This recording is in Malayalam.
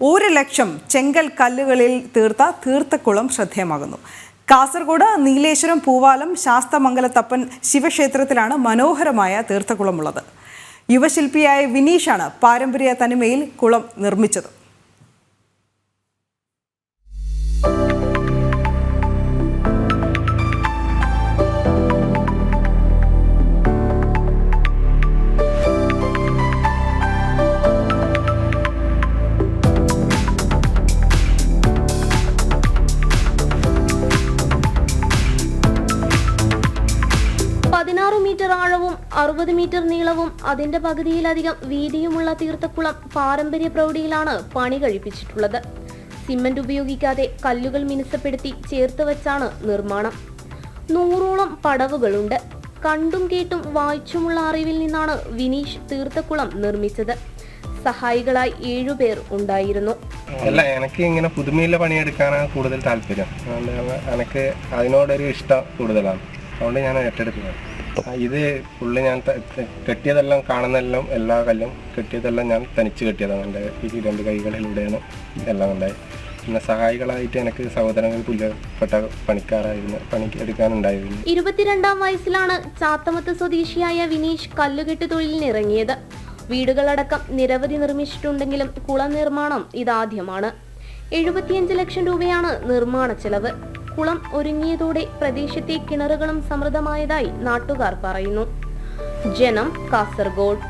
1,00,000 ചെങ്കൽ കല്ലുകളിൽ തീർത്ത തീർത്ഥക്കുളം ശ്രദ്ധേയമാകുന്നു. കാസർഗോഡ് നീലേശ്വരം പൂവാലം ശാസ്തമംഗലത്തപ്പൻ ശിവക്ഷേത്രത്തിലാണ് മനോഹരമായ തീർത്ഥക്കുളമുള്ളത്. യുവശില്പിയായ വിനീഷാണ് പാരമ്പര്യ തനിമയിൽ കുളം നിർമ്മിച്ചത്. മീറ്റർ ആഴവും 60 മീറ്റർ നീളവും അതിന്റെ പകുതിയിലധികം വീതിയുമുള്ള തീർത്ഥക്കുളം പാരമ്പര്യ പ്രൗഢിയിലാണ് പണി കഴിപ്പിച്ചിട്ടുള്ളത്. സിമന്റ് ഉപയോഗിക്കാതെ കല്ലുകൾ മിനുസപ്പെടുത്തി ചേർത്ത് വെച്ചാണ് നിർമ്മാണം. 100ഓളം പടവുകളുണ്ട്. കണ്ടും കേട്ടും വായിച്ചുമുള്ള അറിവിൽ നിന്നാണ് വിനീഷ് തീർത്ഥക്കുളം നിർമ്മിച്ചത്. സഹായികളായി 7 പേർ ഉണ്ടായിരുന്നു. എനിക്ക് ഇങ്ങനെ പുതുമയിലെ പണിയെടുക്കാനാണ് കൂടുതൽ താല്പര്യം. എനിക്ക് അതിനോടൊരു ഇഷ്ടം കൂടുതലാണ്. അതുകൊണ്ട് ഞാൻ ഏറ്റെടുക്കുന്നത്. ഇത് ഫുള്ള് ഞാൻ കെട്ടിയതെല്ലാം കാണുന്നതെല്ലാം എല്ലാ കല്ലും കെട്ടിയതെല്ലാം ഞാൻ തനിച്ച് കെട്ടിയതാണ്. എൻ്റെ ഈ 2 കൈകളിലൂടെയാണ് എല്ലാം ഉണ്ടായത്. പിന്നെ സഹായികളായിട്ട് എനിക്ക് സഹോദരങ്ങൾ തുല്യപ്പെട്ട പണിക്കാരായിരുന്നു, പണിയെടുക്കാനുണ്ടായിരുന്നു. 22-ാം വയസ്സിലാണ് ചാത്തമത്ത് സ്വദേശിയായ വിനീഷ് കല്ലുകെട്ട് തൊഴിലിനിറങ്ങിയത്. വീടുകളടക്കം നിരവധി നിർമ്മിച്ചിട്ടുണ്ടെങ്കിലും കുളം നിർമ്മാണം ഇതാദ്യമാണ്. 75 ലക്ഷം രൂപയാണ് നിർമ്മാണ ചെലവ്. കുളം ഒരുങ്ങിയതോടെ പ്രദേശത്തെ കിണറുകളും സമൃദ്ധമായതായി നാട്ടുകാർ പറയുന്നു. ജനം, കാസർഗോഡ്.